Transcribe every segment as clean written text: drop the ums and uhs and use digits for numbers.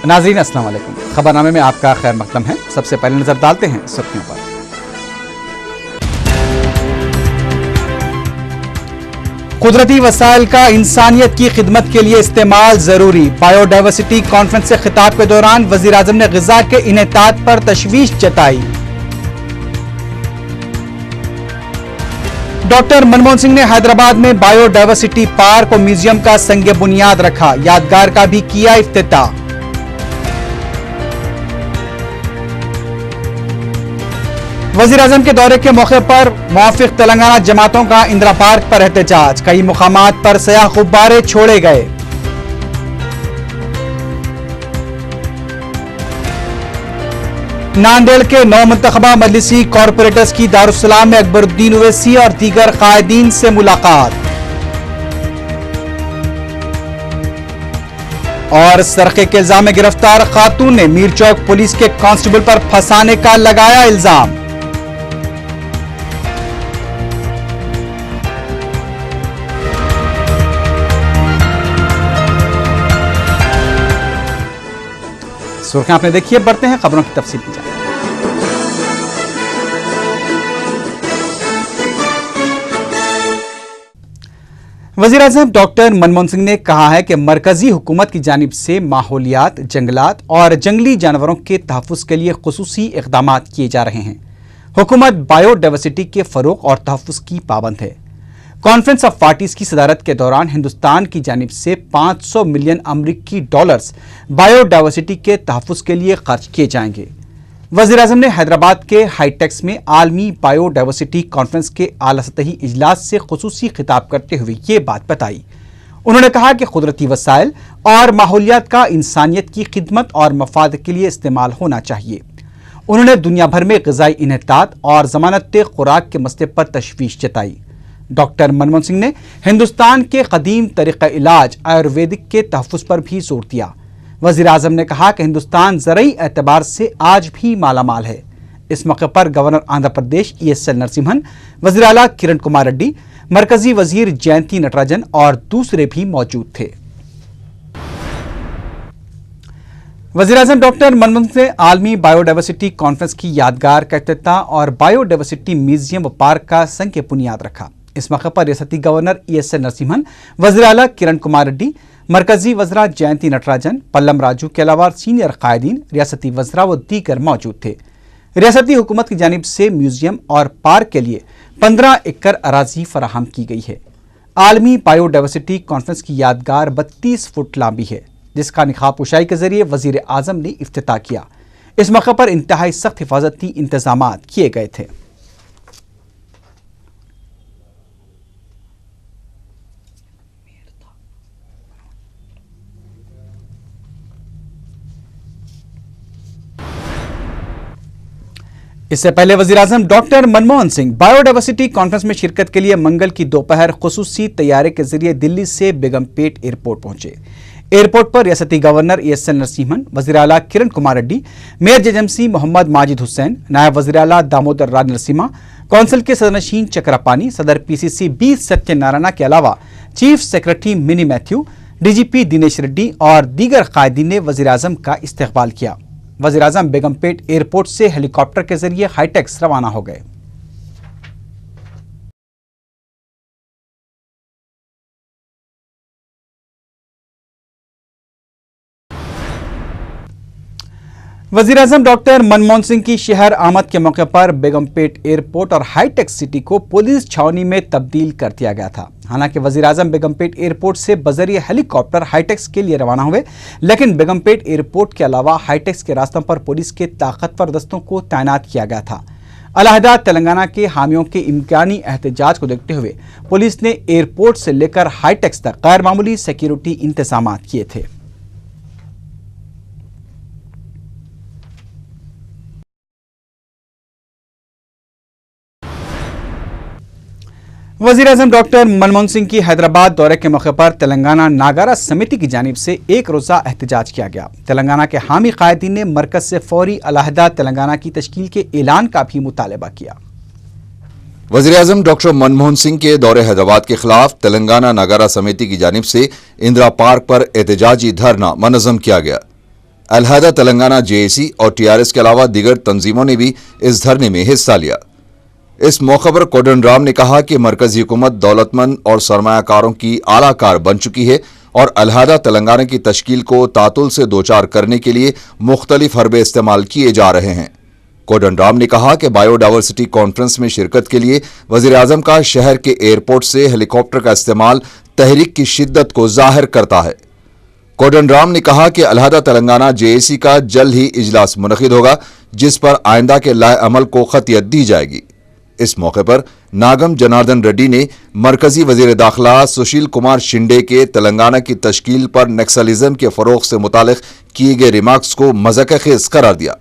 नाज़रीन अस्सलाम वालेकुम। खबरनामे में आपका खैर मकदम है। सबसे पहले नजर डालते हैं सुर्खियों पर। कुदरती वसाइल का इंसानियत की खिदमत के लिए इस्तेमाल जरूरी। बायोडाइवर्सिटी कॉन्फ्रेंस से खिताब के दौरान वजीर आजम ने ग़िज़ा के इनेतात पर तशवीश जताई। डॉक्टर मनमोहन सिंह ने हैदराबाद में बायोडाइवर्सिटी पार्क और म्यूजियम का संग बुनियाद रखा। यादगार का भी किया इफ्तिताह। वजीर आजम के दौरे के मौके पर मुआफिक तेलंगाना जमातों का इंदिरा पार्क पर एहतजाज। कई मुकामात पर सयाह गुब्बारे छोड़े गए। नांदेड़ के नौ मुंतखबा मजलिसी कॉरपोरेटर्स की दारुस्सलाम में अकबरुद्दीन ओवैसी और दीगर कायदीन से मुलाकात। और सरके के इल्जाम में गिरफ्तार खातून ने मीरचौक पुलिस के कांस्टेबल पर फंसाने का लगाया इल्जाम। सुर्खियां आपने देखी है, बढ़ते हैं खबरों की तफसील की जाए। वज़ीर आज़म डॉक्टर मनमोहन सिंह ने कहा है कि मरकजी हुकूमत की जानिब से माहौलियात, जंगलात और जंगली जानवरों के तहफ़्फ़ुज़ के लिए खुसूसी इक़दामात किए जा रहे हैं। हुकूमत बायोडाइवर्सिटी के फ़रोग़ और तहफ़्फ़ुज़ की पाबंद है। कॉन्फ्रेंस ऑफ पार्टीज की सदारत के दौरान हिंदुस्तान की जानिब से 500 मिलियन अमरीकी डॉलर्स बायोडाइवर्सिटी के तहफ़्फ़ुज़ के लिए खर्च किए जाएंगे। वज़ीर आज़म ने हैदराबाद के हाईटेक्स में आलमी बायोडाइवर्सिटी कॉन्फ्रेंस के आला सतही इजलास से खुसूसी खिताब करते हुए ये बात बताई। उन्होंने कहा कि कुदरती वसाइल और माहौलियात का इंसानियत की खिदमत और मफाद के लिए इस्तेमाल होना चाहिए। उन्होंने दुनिया भर में ग़िज़ाई इनेतात और ज़मानत खुराक के मसले पर तशवीश जताई। डॉक्टर मनमोहन सिंह ने हिंदुस्तान के कदीम तरीक़ा इलाज आयुर्वेदिक के तहफ़्फ़ुज़ पर भी जोर दिया। वज़ीर आज़म ने कहा कि हिंदुस्तान ज़रई एतबार से आज भी मालामाल है। इस मौके पर गवर्नर आंध्र प्रदेश ESL नरसिम्हन, वज़ीर आला किरण कुमार रेड्डी, मरकजी वज़ीर जयंती नटराजन और दूसरे भी मौजूद थे। वज़ीर आज़म डॉक्टर मनमोहन सिंह ने आलमी बायोडाइवर्सिटी कॉन्फ्रेंस की यादगार का इफ्तिताह और बायोडाइवर्सिटी म्यूजियम व पार्क का संग बुनियाद रखा। इस मौके पर रियासती गवर्नर ESL नरसिम्हन, वज़ीर आला किरण कुमार रेड्डी, मरकजी वज़रा जयंती नटराजन, पल्लम राजू के अलावा सीनियर कायदीन, रियासती वज़रा व दीगर मौजूद थे। रियासती हुकूमत की जानिब से म्यूजियम और पार्क के लिए 15 एकड़ अराजी फराहम की गई है। आलमी बायोडाइवर्सिटी कॉन्फ्रेंस की यादगार 32 फुट लंबी है, जिसका निकाब कुशाई के जरिए वज़ीर आज़म ने इफ्तिताह किया। इस मौके पर इंतहाई सख्त हिफाजती इंतजामात किए गए थे। इससे पहले वज़ीर आज़म doctor Manmohan Singh biodiversity conference में शिरकत के लिए मंगल की दोपहर खुसूसी तैयारे के जरिए दिल्ली से बेगमपेट एयरपोर्ट पहुंचे। एयरपोर्ट पर रियासती गवर्नर ESL नरसिम्हन, वज़ीर आला किरण कुमार रेड्डी, मेयर JMC मोहम्मद माजिद हुसैन, नायब वज़ीर आला दामोदर राज नरसिम्हा, कौंसिल के सदरनशीन चक्रापानी, सदर PCC B सत्यनारायण के अलावा chief secretary mini Matthew, DGP Dinesh Reddy और दीगर कायदीन ने वज़ीर आज़म का इस्तकबाल किया। वज़ीर आज़म बेगमपेट एयरपोर्ट से हेलीकॉप्टर के जरिए हाईटेक्स रवाना हो गए। वज़ीर आज़म डॉक्टर मनमोहन सिंह की शहर आमद के मौके पर बेगमपेट एयरपोर्ट और हाईटेक सिटी को पुलिस छावनी में तब्दील कर दिया गया था। हालांकि वज़ीर आज़म बेगमपेट एयरपोर्ट से बजरिए हेलीकॉप्टर हाईटेक्स के लिए रवाना हुए, लेकिन बेगमपेट एयरपोर्ट के अलावा हाईटेक्स के रास्तों पर पुलिस के ताकतवर दस्तों को तैनात किया गया था। अलहदा तेलंगाना के हामियों के इम्कानी एहतजाज को देखते हुए पुलिस ने एयरपोर्ट से लेकर हाईटेक्स तक गैर मामूली सिक्योरिटी इंतजाम किए थे। वज़ीर आज़म डॉक्टर मनमोहन सिंह की हैदराबाद दौरे के मौके पर तेलंगाना नागारा समिति की जानिब से एक रोज़ा एहतजाज किया गया। तेलंगाना के हामी कायदीन ने मरकज़ से फौरी अलहदा तेलंगाना की तश्कील के ऐलान का भी मुतालबा किया। वज़ीर आज़म डॉक्टर मनमोहन सिंह के दौरे हैदराबाद के खिलाफ तेलंगाना नागारा समिति की जानिब से इंदिरा पार्क पर एहतजाजी धरना मनज़्ज़म किया गया। अलहदा तेलंगाना जेएसी और टीआरएस के अलावा दीगर तंजीमों ने भी इस धरने में हिस्सा लिया। इस मौके पर कोदंडराम ने कहा कि मरकजी हुकूमत दौलतमंद और सरमायाकारों की आलाकार बन चुकी है और अलहदा तेलंगाना की तश्कील को तातुल से दोचार करने के लिए मुख्तलिफ हरबे इस्तेमाल किए जा रहे हैं। कोदंडराम ने कहा कि बायोडाइवर्सिटी कॉन्फ्रेंस में शिरकत के लिए वजीर आजम का शहर के एयरपोर्ट से हेलीकॉप्टर का इस्तेमाल तहरीक की शिद्दत को जाहिर करता है। कोदंडराम ने कहा कि अलहदा तेलंगाना जेएसी का जल्द ही इजलास मुनक़िद होगा, जिस पर आइंदा के लाए अमल को खतियत दी जाएगी। इस मौके पर नागम जनार्दन रेड्डी ने मरकजी वजीर दाखिला सुशील कुमार शिंदे के तेलंगाना की तश्कील पर नक्सलिज्म के फरोग से मुतालिक किए गए रिमार्क्स को मज़ाक़खेज़ करार दिया।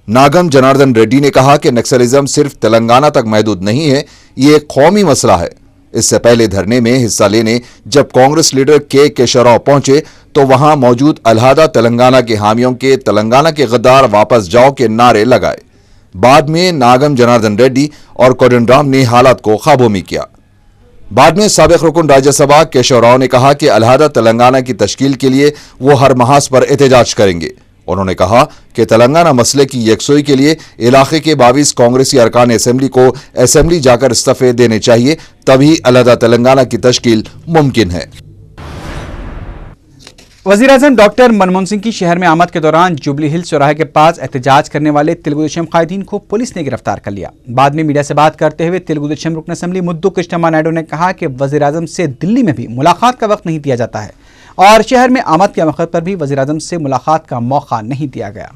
नागम जनार्दन रेड्डी ने कहा कि नक्सलिज्म सिर्फ तेलंगाना तक महदूद नहीं है, ये एक कौमी मसला है। इससे पहले धरने में हिस्सा लेने जब कांग्रेस लीडर के केशवराव पहुंचे तो वहां मौजूद अलहदा तेलंगाना के हामियों के तेलंगाना के गद्दार वापस जाओ के नारे लगाए। बाद में नागम जनार्दन रेड्डी और कोदंडराम ने हालात को काबू में किया। बाद में साबिक रुकन राज्यसभा केशवराव ने कहा कि अलहदा तेलंगाना की तश्कील के लिए वो हर महाज पर एहतजाज करेंगे। उन्होंने कहा कि तेलंगाना मसले की यकसुई के लिए इलाके के 22 कांग्रेसी अरकान असेंबली को असेंबली जाकर इस्तीफे देने चाहिए, तभी अलहदा तेलंगाना की तश्कील मुमकिन है। वजीर आजम डॉक्टर मनमोहन सिंह की शहर में आमद के दौरान जुबली हिल्स चौराहे के पास एहतजाज करने वाले तेलुगु देशम कायदीन को पुलिस ने गिरफ्तार कर लिया। बाद में मीडिया से बात करते हुए तेलुगु देशम रुकन असेंबली मुद्दू कृष्णम्मा नायडू ने कहा कि वजीर आजम से दिल्ली में भी मुलाकात का वक्त नहीं दिया जाता है और शहर में आमद के मौके पर भी वजीर आजम से मुलाकात का मौका नहीं दिया गया।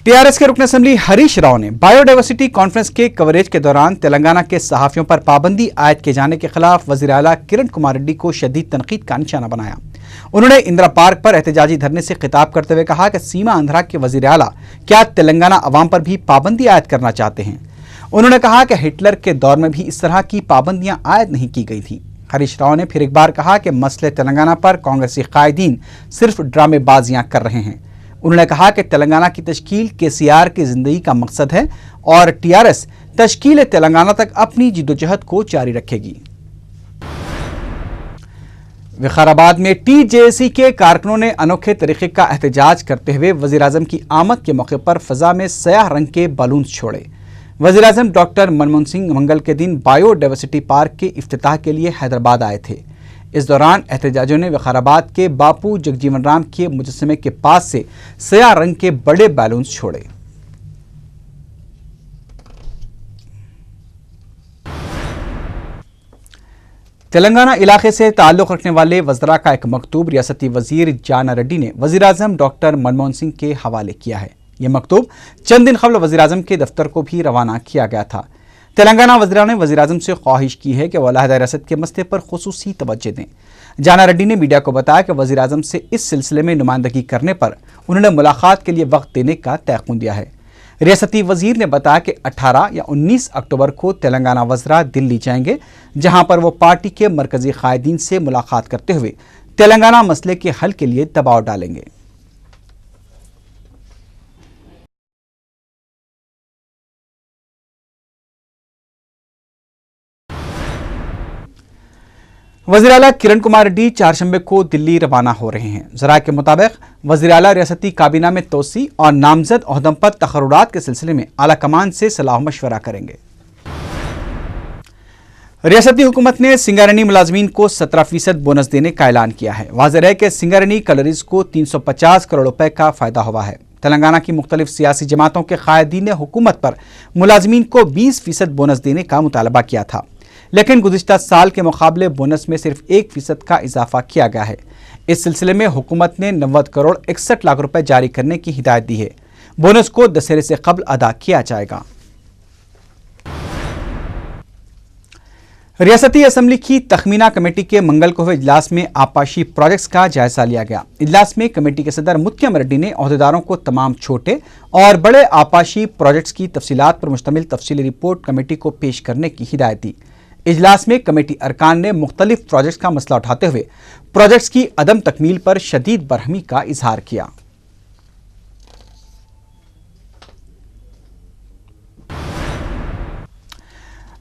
टीआरएस के रुकन असेंबली हरीश राव ने बायोडाइवर्सिटी कॉन्फ्रेंस के कवरेज के दौरान तेलंगाना के सहाफियों पर पाबंदी आयद किए जाने के खिलाफ वजीर आला किरण कुमार रेड्डी को शदीद तनकीद का निशाना बनाया। उन्होंने इंदिरा पार्क पर एहतजाजी धरने से खिताब करते हुए कहा कि सीमा आंध्रा के वजीर आला क्या तेलंगाना अवाम पर भी पाबंदी आयद करना चाहते हैं। उन्होंने कहा कि हिटलर के दौर में भी इस तरह की पाबंदियां आयद नहीं की गई थी। हरीश राव ने फिर एक बार कहा कि मसले तेलंगाना पर कांग्रेसी कायदीन सिर्फ ड्रामेबाजियां कर रहे हैं। उन्होंने कहा कि तेलंगाना की तश्कील केसीआर की जिंदगी का मकसद है और टीआरएस तश्कील तेलंगाना तक अपनी जिद्दोजहद को जारी रखेगी। विकाराबाद में टीजेएसी के कारकुनों ने अनोखे तरीके का एहतजाज करते हुए वजीर आजम की आमद के मौके पर फजा में स्याह रंग के बलून्स छोड़े। वजीर आजम डॉक्टर मनमोहन सिंह मंगल के दिन बायोडाइवर्सिटी पार्क के इफ्तिताह के लिए हैदराबाद आए थे। इस दौरान एहतजाजियों ने विकाराबाद के बापू जगजीवन राम के मुजस्समे के पास से स्याह रंग के बड़े बैलून्स छोड़े। तेलंगाना इलाके से ताल्लुक रखने वाले वज़रा का एक मकतूब रियासती वजीर जाना रेड्डी ने वजीर आजम डॉक्टर मनमोहन सिंह के हवाले किया है। यह मकतूब चंद दिन कबल वजीर आजम के दफ्तर को भी रवाना किया गया था। तेलंगाना वज़ीरा ने वज़ीर आज़म से ख्वाहिश की है कि वह अलहदा रियासत के मसले पर खुसूसी तवज्जो दें। जाना रेड्डी ने मीडिया को बताया कि वज़ीर आज़म से इस सिलसिले में नुमाइंदगी करने पर उन्होंने मुलाकात के लिए वक्त देने का तयक़ुन दिया है। रियासती वज़ीर ने बताया कि 18 या 19 अक्टूबर को तेलंगाना वज़रा दिल्ली जाएंगे, जहां पर वो पार्टी के मरकजी कायदीन से मुलाकात करते हुए तेलंगाना मसले के हल के लिए दबाव डालेंगे। वज़ीर आला किरण कुमार रेड्डी चारशंबे को दिल्ली रवाना हो रहे हैं। ज़राए के मुताबिक वज़ीर आला रियासती काबीना में तोसी और नामजद ओहदों पर तखर्रुरात के सिलसिले में आला कमान से सलाह मशवरा करेंगे। रियासती हुकूमत ने सिंगारेनी मुलाजमीन को 17% बोनस देने का ऐलान किया है। वाज़ेह है कि सिंगारेनी कलरीज को 350 करोड़ रुपए का फायदा हुआ है। तेलंगाना की मुख्तलिफ सियासी जमातों के कायदीन ने हुकूमत पर मुलाजमीन को 20% बोनस देने का मुतालबा किया था, लेकिन गुज़िश्ता साल के मुकाबले बोनस में सिर्फ 1% का इजाफा किया गया है। इस सिलसिले में हुकूमत ने 90 करोड़ 61 लाख रुपए जारी करने की हिदायत दी है। बोनस को दशहरे से कबल अदा किया जाएगा। रियासती असेंबली की तखमीना कमेटी के मंगल को हुए इजलास में आपाशी प्रोजेक्ट्स का जायजा लिया गया। इजलास में कमेटी के सदर मुत्तयम रेड्डी ने ओहदेदारों को तमाम छोटे और बड़े आपाशी प्रोजेक्ट्स की तफसीलात पर मुश्तमिल तफसीली रिपोर्ट कमेटी को पेश करने की हिदायत दी। इजलास में कमेटी अरकान ने मुख्तलिफ प्रोजेक्ट्स का मसला उठाते हुए प्रोजेक्ट्स की अदम तकमील पर शदीद बरहमी का इजहार किया।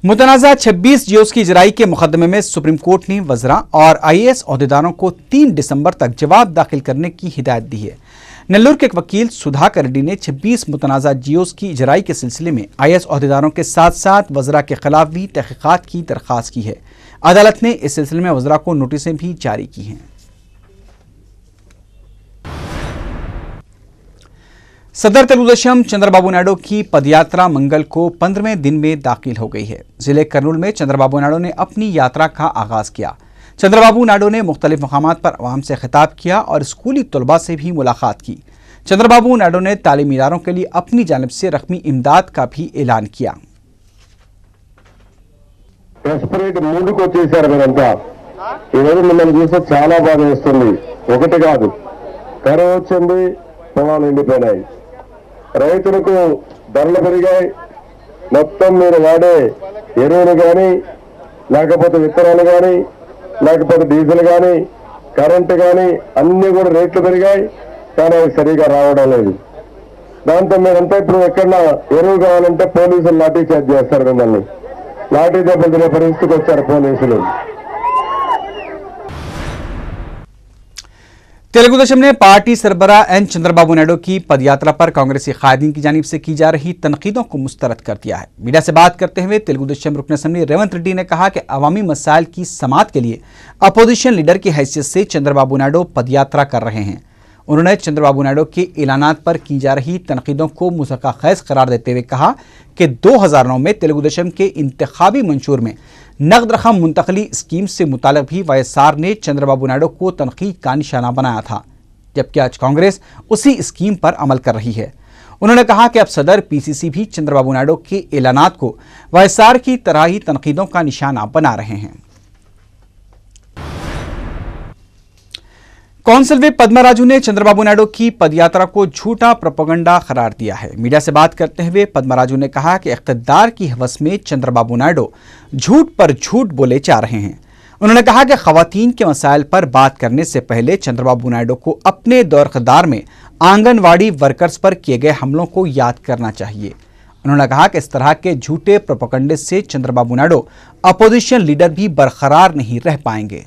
मुतनाज़ा 26 जियोज़ की इजराई के मुकदमे में सुप्रीम कोर्ट ने वज़रा और IAS अहदेदारों को 3 दिसंबर तक जवाब दाखिल करने की हिदायत दी है। नेल्लोर के एक वकील सुधाकर रेड्डी ने 26 मुतनाज़ा जियोज़ की इजराई के सिलसिले में IAS अहदेदारों के साथ साथ वज़रा के खिलाफ भी तहक़ीक़ात की दरख्वास्त की है। अदालत ने इस सिलसिले में वज़रा को नोटिसें भी जारी की हैं। सदर तेलुगुदेशम चंद्रबाबू नायडू की पदयात्रा मंगल को 15वें दिन में दाखिल हो गई है। जिले कर्नूल में चंद्रबाबू नायडू ने अपनी यात्रा का आगाज किया। चंद्रबाबू नायडू ने मुख्तलिफ मकामात पर आवाम से खिताब किया और स्कूली तलबा से भी मुलाकात की। चंद्रबाबू नायडू ने तालीमी इदारों के लिए अपनी जानिब से रकमी इमदाद का भी ऐलान किया। డెస్పరేట్ ముందుకు వచ్చేసారు మీరంతా। ఈరోజు మిమ్మల్ని చూస్తే చాలా బాధ వేస్తుంది। ఒకటి కాదు, కరువు వచ్చింది, పొలాలు ఎండిపోయినాయి, రైతులకు ధరలు పెరిగాయి, మొత్తం మీరు వాడే ఎరువులు కానీ లేకపోతే విత్తనాలు కానీ లేకపోతే డీజిల్ కానీ కరెంటు కానీ అన్ని కూడా రేట్లు పెరిగాయి, కానీ అవి సరిగా రావడం లేదు। దాంతో మీరంతా ఇప్పుడు ఎక్కడన్నా ఎరువు కావాలంటే పోలీసులు లాఠీ చార్జ్ చేస్తారు, మిమ్మల్ని లాఠీ దెబ్బలు తినే పరిస్థితికి వచ్చారు పోలీసులు। तेलुगुदेशम ने पार्टी सरबराह एन चंद्रबाबू नायडू की पदयात्रा पर कांग्रेसी कायदीन की जानिब से की जा रही तनकीदों को मुस्तरद कर दिया है। मीडिया से बात करते हुए तेलुगुदेशम रुकन असम्बली रेवंत रेड्डी ने कहा कि अवामी मसाइल की समाअत के लिए अपोजिशन लीडर की हैसियत से चंद्रबाबू नायडू पदयात्रा कर रहे हैं। उन्होंने चंद्रबाबू नायडू के ऐलानात पर की जा रही तनकीदों को मुज़क्का खैज़ करार देते हुए कहा कि 2009 में तेलुगुदेशम के इंतखाबी मंशूर में नकद रकम मुंतकली स्कीम से मुतालिक भी YSR ने चंद्रबाबू नायडू को तनकीद का निशाना बनाया था, जबकि आज कांग्रेस उसी स्कीम पर अमल कर रही है। उन्होंने कहा कि अब सदर PCC भी चंद्रबाबू नायडू के ऐलानात को YSR की तरह ही तनकीदों का निशाना बना रहे हैं। कौंसिल विप पद्माराजू ने चंद्रबाबू नायडू की पदयात्रा को झूठा प्रोपेगेंडा करार दिया है। मीडिया से बात करते हुए पद्माराजू ने कहा कि इख्तिदार की हवस में चंद्रबाबू नायडू झूठ पर झूठ बोले जा रहे हैं। उन्होंने कहा कि खवातीन के मसाइल पर बात करने से पहले चंद्रबाबू नायडू को अपने दौर इख्तिदार में आंगनवाड़ी वर्कर्स पर किए गए हमलों को याद करना चाहिए। उन्होंने कहा कि इस तरह के झूठे प्रोपेगेंडे से चंद्रबाबू नायडू अपोजिशन लीडर भी बरकरार नहीं रह पाएंगे।